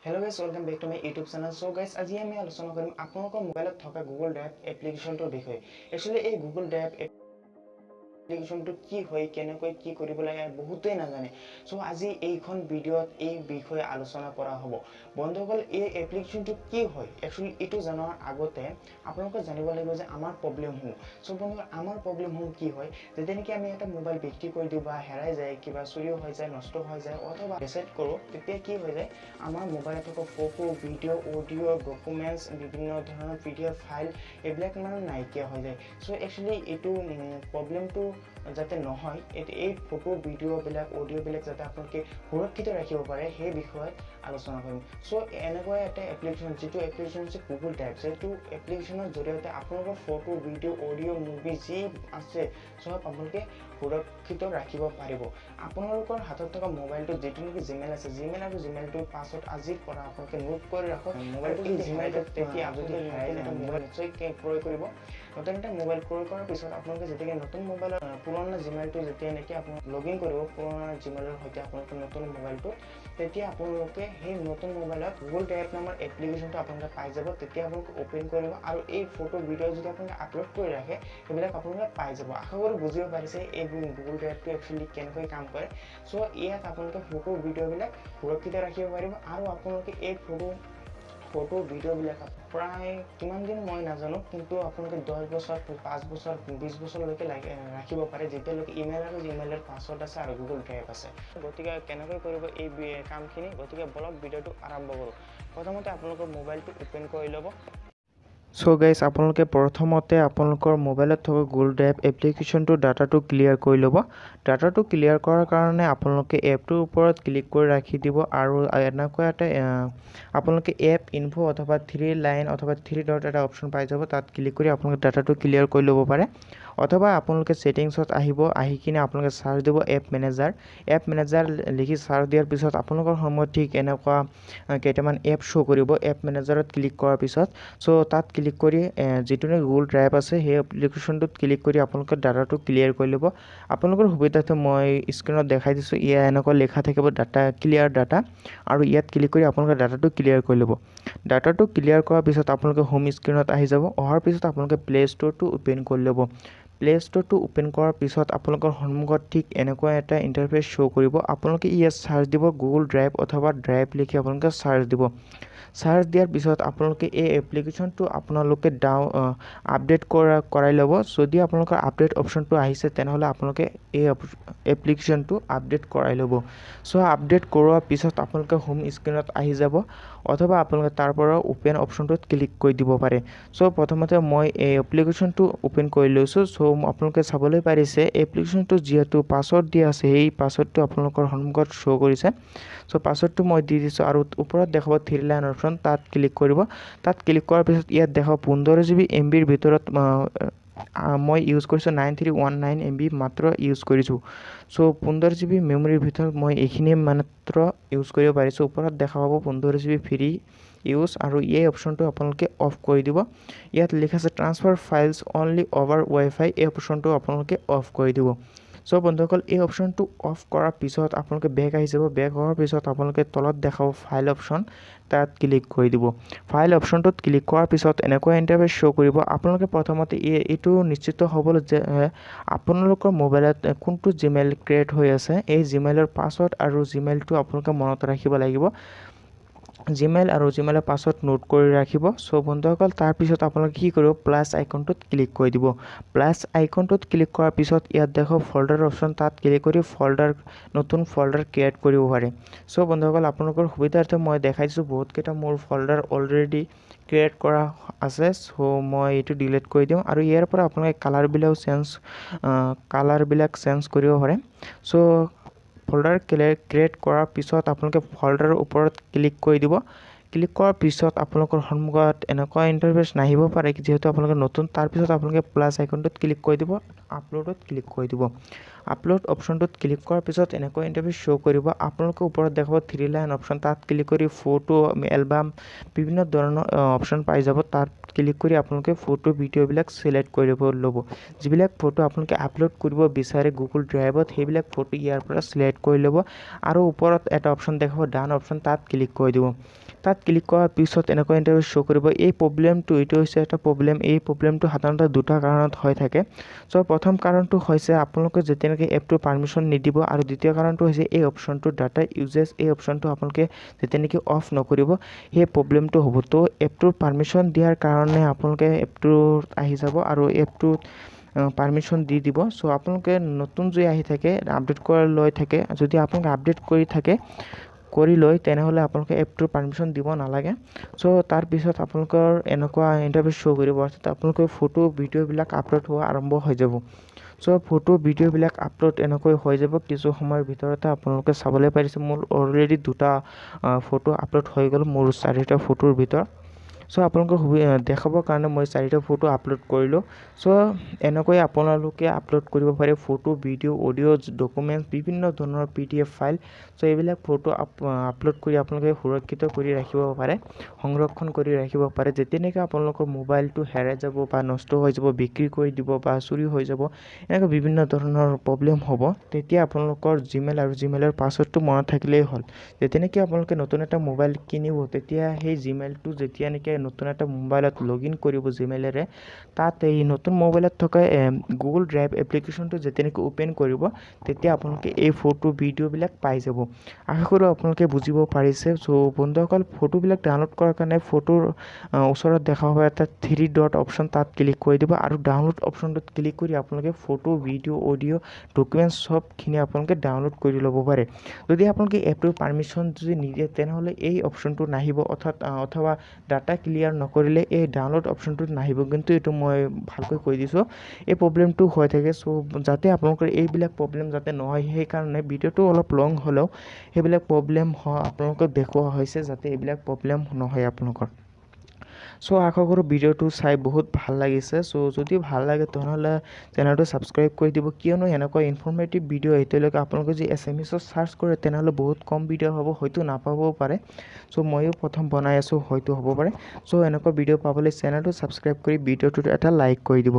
Hello guys, welcome back to my YouTube channel. So guys, আজি আমি আলোচনা কৰিম আপোনালোকৰ মোবাইলত থকা Google Drive এপ্লিকেশনটোৰ বিষয়ে। Actually এই Google Drive এপ্লিকেশনটো কি হয় কেনেকৈ কি কৰিব লাগে বহুতেই নাজানে। সো আজি এইখন ভিডিঅ'ত এই বিষয়ে আলোচনা কৰা হ'ব। বন্ধুসকল এই এপ্লিকেশনটো কি হয় একচুয়ালি এটো জানাৰ আগতে আপোনালোকে জানিব লাগিব যে আমাৰ প্ৰবলেম হল। সো বন্ধুসকল আমাৰ প্ৰবলেম হল কি হয় যেতিয়া নেকি আমি এটা মোবাইল বিক্ৰী কৰি দিও বা হেৰাই যায় কিবা চুৰি হৈ যায় নষ্ট হৈ যায় অথবা ৰিসেট কৰো তেতিয়া কি হৈ যায় আমাৰ মোবাইলত থকা ফটো ভিডিঅ' অডিঅ' ডকুমেন্টস বিভিন্ন ধৰণৰ পিডিএফ ফাইল এইবিলাক মানে নাইকিয়া হৈ যায়। সো একচুয়ালি এটো প্ৰবলেমটো যাতে নহয় এই ফটো ভিডিঅ' বিলাক অডিঅ' বিলাক যাতে আপোনালোকে সুৰক্ষিত ৰাখিব পাৰে সেই বিষয়ত আলোচনা কৰিম। সো এনেকুৱা এটা এপ্লিকেশন যেটো এপ্লিকেশন আছে Google Drive যেটো এপ্লিকেশনৰ জৰিয়তে আপোনালোকৰ ফটো ভিডিঅ' অডিঅ' মুভি যি আছে সব আপোনালোকে সুৰক্ষিত ৰাখিব পাৰিব। আপোনালোকৰ হাতত থকা মোবাইলটো যেটো নেকি জিমেইল আছে জিমেইল আৰু জিমেইলটোৰ পাছৱৰ্ড আজিৰ পৰা আপোনালোকে নোট কৰি ৰাখক। মোবাইলটো জিমেইলটো তেতিয়া আপুনি হেৰাই যায় মোবাইল নিশ্চয় ক্ৰয় কৰিব। নতুন এটা মোবাইল ক্ৰয় কৰাৰ পিছত আপোনালোকে যেতিয়া নতুন মোবাইলৰ পুৰণা জিমেইলটো যেতিয়া নেকি আপুনি লগইন কৰিব পুৰণা জিমেইলৰ সৈতে আপোনালোকৰ নতুন মোবাইলটো তেতিয়া আপোনালোকে সেই নতুন মোবাইলত Google Drive নামৰ এপ্লিকেশনটো আপোনালোকে পাই যাব। তেতিয়া আপোনালোকে ওপেন কৰিব আৰু এই ফটো ভিডিঅ' যদি আপোনালোকে আপলোড কৰি ৰাখে সেইবিলাক আপোনালোকে পাই যাব। আশা কৰো বুজিব পাৰিছে এই Google Drive টো একচুয়ালি কেনেকৈ কাম কৰে। সো ইয়াত আপোনালোকে ফটো ভিডিঅ' বিলাক সুৰক্ষিত ৰাখিব পাৰিব আৰু আপোনালোকে এই ফটো ভিডিঅ' বিলাক প্ৰায় কিমান দিন মই নাজানো কিন্তু আপোনালোকে 10 বছৰ 5 বছৰ 20 বছৰলৈকে ৰাখিব পাৰে যেতিয়ালৈকে ইমেইল আৰু জিমেইলৰ পাছৱৰ্ড আছে আৰু Google Drive আছে। গতিকে কেনেকৈ কৰিব এই কামখিনি গতিকে বলক ভিডিঅ'টো আৰম্ভ কৰো। প্ৰথমতে আপোনালোকৰ মোবাইলটো ওপেন কৰি ল'ব। সো গাইস আপোনালোকে প্ৰথমতে আপোনালোকৰ মোবাইলত থকা Google Drive এপ্লিকেশনটো ডাটাটো ক্লিয়াৰ কৰি ল'ব। ডাটাটো ক্লিয়াৰ কৰাৰ কাৰণে আপোনালোকে এপটোৰ ওপৰত ক্লিক কৰি ৰাখি দিব আৰু এনেকুৱা এটা আপোনালোকে এপ ইনফো অথবা 3 লাইন অথবা 3 ডট এটা অপচন পাই যাব। তাত ক্লিক কৰি আপোনালোকে ডাটাটো ক্লিয়াৰ কৰি ল'ব পাৰে অথবা আপোনালোকে সেটিংছত আহিব আহি কিনে আপোনালোকে সাৰ্চ দিব এপ মেনেজাৰ লিখি সাৰ্চ দিয়াৰ পিছত আপোনালোকৰ সময়ত ঠিক এনেকুৱা কেইটামান এপ শো কৰিব। এপ মেনেজাৰত ক্লিক কৰাৰ পিছত সো তাত ক্লিক কৰি যেটো Google Drive আছে সেই এপ্লিকেশনটোত ক্লিক কৰি আপোনালোকে ডাটাটো ক্লিয়াৰ কৰি ল'ব। আপোনালোকৰ সুবিধাৰ্থে মই স্ক্ৰিনত দেখাই দিছো ইয়া এনেকুৱা লেখা থাকিব ডাটা ক্লিয়াৰ ডাটা আৰু ইয়াত ক্লিক কৰি আপোনালোকে ডাটাটো ক্লিয়াৰ কৰি ল'ব। ডাটাটো ক্লিয়াৰ কৰাৰ পিছত আপোনালোকে হোম স্ক্ৰিনত আহি যাব। অহাৰ পিছত আপোনালোকে প্লে ষ্টৰটো ওপেন কৰি ল'ব। প্লে ষ্টৰটো ওপেন কৰাৰ পিছত আপোনালোকৰ সন্মুখত ঠিক এনেকুৱা এটা ইন্টাৰফেস শো কৰিব। আপোনালোকে ইয়াত সাৰ্চ দিব Google Drive অথবা Drive লিখি আপোনালোকে সাৰ্চ দিব। সাৰ্চ দিয়াৰ পিছত আপোনালোকে এই এপ্লিকেশনটো আপোনালোকে আপডেট কৰাই ল'ব। যদি আপোনালোকৰ আপডেট অপচনটো আহিছে তেনেহলে আপোনালোকে এই এপ্লিকেশনটো আপডেট কৰাই ল'ব। সো আপডেট কৰাৰ পিছত আপোনালোকে হোম স্ক্ৰিনত আহি যাব অথবা আপোনালোকে তাৰ পৰা ওপেন অপচনটোত ক্লিক কৰি দিব পাৰে। সো প্ৰথমতে মই এই এপ্লিকেশনটো ওপেন কৰি লৈছো। সো আপোনালোকে চাবলৈ পাৰিছে এপ্লিকেশনটো যেহেতু পাছৱৰ্ড দিয়া আছে এই পাছৱৰ্ডটো আপোনালোকৰ সন্মুখত শো কৰিছে। সো পাছৱৰ্ডটো মই দি দিছো আৰু ওপৰত দেখাব 3 লাইন অপচন তাত ক্লিক কৰিব। তাত ক্লিক কৰাৰ পিছত ইয়াত দেখাব 15 GB MB ৰ ভিতৰত মই ইউজ কৰিছো 9319 MB মাত্ৰ ইউজ কৰিছো। সো 15 GB মেমৰিৰ ভিতৰত মই এইখিনি মাত্ৰ ইউজ কৰিব পাৰিছো। ওপৰত দেখাব 15 GB ফ্ৰী ইউজ আৰু এই অপচনটো আপোনালোকে অফ কৰি দিব। ইয়াত লিখা আছে transfer files only over wifi এই অপচনটো আপোনালোকে অফ কৰি দিব। সো বন্ধুসকল এই অপচনটো অফ কৰাৰ পিছত আপোনালোকে বেক আহি যাব। বেক হোৱাৰ পিছত আপোনালোকে তলত দেখাব ফাইল অপচন তাত ক্লিক কৰি দিব। ফাইল অপচনটোত ক্লিক কৰাৰ পিছত এনেকুৱা ইন্টাৰফেস শো কৰিব। আপোনালোকে প্ৰথমতে এইটো নিশ্চিত হ'ব যে আপোনালোকৰ মোবাইলত কোনটো জিমেইল ক্ৰিয়েট হৈ আছে এই জিমেইলৰ পাছৱৰ্ড আৰু জিমেইলটো আপোনালোকে মনত ৰাখিব লাগিব। জিমেইল আৰু জিমেইলৰ পাছৱৰ্ড নোট কৰি ৰাখিব। সো বন্ধুসকল তাৰ পিছত আপোনালোকে কি কৰিব প্লাস আইকনটোত ক্লিক কৰি দিব। প্লাস আইকনটোত ক্লিক কৰাৰ পিছত ইয়াত দেখাব ফল্ডাৰ অপচন তাত ক্লিক কৰি নতুন ফল্ডাৰ ক্ৰিয়েট কৰিব পাৰে। সো বন্ধুসকল আপোনালোকৰ সুবিধাৰ্থে মই দেখাই দিছো বহুত কেইটা মোৰ ফল্ডাৰ অলৰেডি ক্ৰিয়েট কৰা আছে। সো মই এটো ডিলিট কৰি দিম আৰু ইয়াৰ পৰা আপোনালোকে কালাৰ বিলাক চেঞ্জ কৰিব পাৰে। সো ফল্ডাৰ ক্ৰিয়েট কৰাৰ পিছত আপোনালোকে ফল্ডাৰৰ ওপৰত ক্লিক কৰি দিব। ক্লিক কৰাৰ পিছত আপোনালোকৰ সন্মুখত এনেকুৱা ইন্টাৰফেস নাহিব পাৰে যেহেতু আপোনালোকে নতুন। তাৰ পিছত আপোনালোকে প্লাস আইকনটোত ক্লিক কৰি দিব আপলোডত ক্লিক কৰি দিব। আপলোড অপশ্যনটোত ক্লিক কৰাৰ পিছত এনেকৈ ইণ্টাৰফেচ শ্ব' কৰিব আপোনালোকে ওপৰত দেখাব 3 লাইন অপশ্যন তাত ক্লিক কৰি ফটো এলবাম বিভিন্ন ধৰণৰ অপশ্যন পাই যাব তাত ক্লিক কৰি আপোনালোকে ফটো ভিডিঅ'বিলাক চিলেক্ট কৰিব ল'ব যিবিলাক ফটো আপোনালোকে আপলোড কৰিব বিচাৰে গুগল ড্ৰাইভত সেইবিলাক ফটো ইয়াৰ পৰা চিলেক্ট কৰি ল'ব আৰু ওপৰত এটা অপশ্যন দেখাব ডান অপশ্যন তাত ক্লিক কৰি দিব তাত ক্লিক কৰাৰ পিছত এনেকৈ ইণ্টাৰফেচ শ্ব' কৰিব এই প্ৰব্লেমটো এইটো হৈছে এটা প্ৰব্লেম এই প্ৰব্লেমটো সাধাৰণতে দুটা কাৰণত হৈ থাকে চ' প্ৰথম কাৰণটো হৈছে আপোনালোকে যেতিয়ালৈকে এপটোৰ পাৰ্মিশ্যন নিদিব আৰু দ্বিতীয় কাৰণটো হৈছে এই অপশ্যনটো ডাটা ইউজেছ এই অপশ্যনটো আপোনালোকে যেতিয়ালৈকে অফ নকৰিব সেই প্ৰব্লেমটো হ'ব তো এপটোৰ পাৰ্মিশ্যন দিয়াৰ কাৰণে আপোনালোকে এপটোত আহি যাব আৰু এপটোত পাৰ্মিশ্যন দি দিব চ' আপোনালোকে নতুন যদি আহি থাকে আপডেট কৰি লৈ থাকে যদি আপোনালোকে আপডেট কৰি লয় তেনেহ'লে আপোনালোকে এপটোৰ পাৰ্মিশ্যন দিব নালাগে চ' তাৰপিছত আপোনালোকৰ এনেকুৱা ইণ্টাৰফেচ শ্ব' কৰিব অৰ্থাৎ আপোনালোকে ফটো ভিডিঅ'বিলাক আপলোড হোৱা আৰম্ভ হৈ যাব চ' ফটো ভিডিঅ'বিলাক আপলোড এনেকৈ হৈ যাব কিছু সময়ৰ ভিতৰতে আপোনালোকে চাবলৈ পাৰিছে মোৰ অলৰেডি 2টা ফটো আপলোড হৈ গ'ল মোৰ 4টা ফটোৰ ভিতৰত চ' আপোনালোকক দেখাবৰ কাৰণে মই 4টা ফটো আপলোড কৰিলোঁ চ' এনেকৈ আপোনালোকে আপলোড কৰিব পাৰে ফটো ভিডিঅ' অডিঅ' ডকুমেণ্টছ বিভিন্ন ধৰণৰ PDF ফাইল চ' এইবিলাক ফটো আপলোড কৰি আপোনালোকে সুৰক্ষিত কৰি ৰাখিব পাৰে সংৰক্ষণ কৰি ৰাখিব পাৰে যেতিয়ালৈকে আপোনালোকৰ মোবাইলটো হেৰাই যাব বা নষ্ট হৈ যাব বিক্ৰী কৰি দিব বা চুৰি হৈ যাব এনেকৈ বিভিন্ন ধৰণৰ প্ৰব্লেম হ'ব তেতিয়া আপোনালোকৰ জিমেইল আৰু জিমেইলৰ পাছৱৰ্ডটো মনত থাকিলেই হ'ল যেতিয়ালৈকে আপোনালোকে নতুন এটা মোবাইল কিনিব তেতিয়া সেই জিমেইলটো যেতিয়া নেকি নতুন এটা মোবাইলত লগইন কৰিব জিমেইলেৰে তাত এই নতুন মোবাইলত থকা গুগল ড্ৰাইভ এপ্লিকেশ্যনটো যেতিয়ালৈকে ওপেন কৰিব তেতিয়া আপোনালোকে এই ফটো ভিডিঅ'বিলাক পাই যাব আশা কৰোঁ আপোনালোকে বুজিব পাৰিছে চ' বন্ধুসকল ফটোবিলাক ডাউনলোড কৰাৰ কাৰণে ফটোৰ ওচৰত দেখা হ'ব এটা 3 ডট অপশ্যন তাত ক্লিক কৰি দিব আৰু ডাউনলোড অপশ্যনটোত ক্লিক কৰি আপোনালোকে ফটো ভিডিঅ' অডিঅ' ডকুমেণ্টছ সবখিনি আপোনালোকে ডাউনলোড কৰি ল'ব পাৰে যদি আপোনালোকে এপটোৰ পাৰ্মিশ্যন যদি নিদিয়ে তেনেহ'লে এই অপশ্যনটো নাহিব অথবা ডাটা ক্লিয়াৰ নকৰিলে এই ডাউনলোড অপশ্যনটোত নাহিব কিন্তু এইটো মই ভালকৈ কৈ দিছোঁ এই প্ৰব্লেমটো হৈ থাকে চ' যাতে আপোনালোকৰ এইবিলাক প্ৰব্লেম যাতে নহয় সেইকাৰণে ভিডিঅ'টো অলপ লং হ'লেও সেইবিলাক প্ৰব্লেম আপোনালোকক দেখুওৱা হৈছে যাতে এইবিলাক প্ৰব্লেম নহয় আপোনালোকৰ চ' আশা কৰোঁ ভিডিঅ'টো চাই বহুত ভাল লাগিছে চ' যদি ভাল লাগে তেনেহ'লে চেনেলটো ছাবস্ক্ৰাইব কৰি দিব কিয়নো এনেকুৱা ইনফৰ্মেটিভ ভিডিঅ' এতিয়ালৈকে আপোনালোকে যদি SMS-ত চাৰ্চ কৰে তেনেহ'লে বহুত কম ভিডিঅ' হ'ব হয়তো নাপাবও পাৰে চ' ময়ো প্ৰথম বনাই আছোঁ হয়তো হ'ব পাৰে চ' এনেকুৱা ভিডিঅ' পাবলৈ চেনেলটো ছাবস্ক্ৰাইব কৰি ভিডিঅ'টোত এটা লাইক কৰি দিব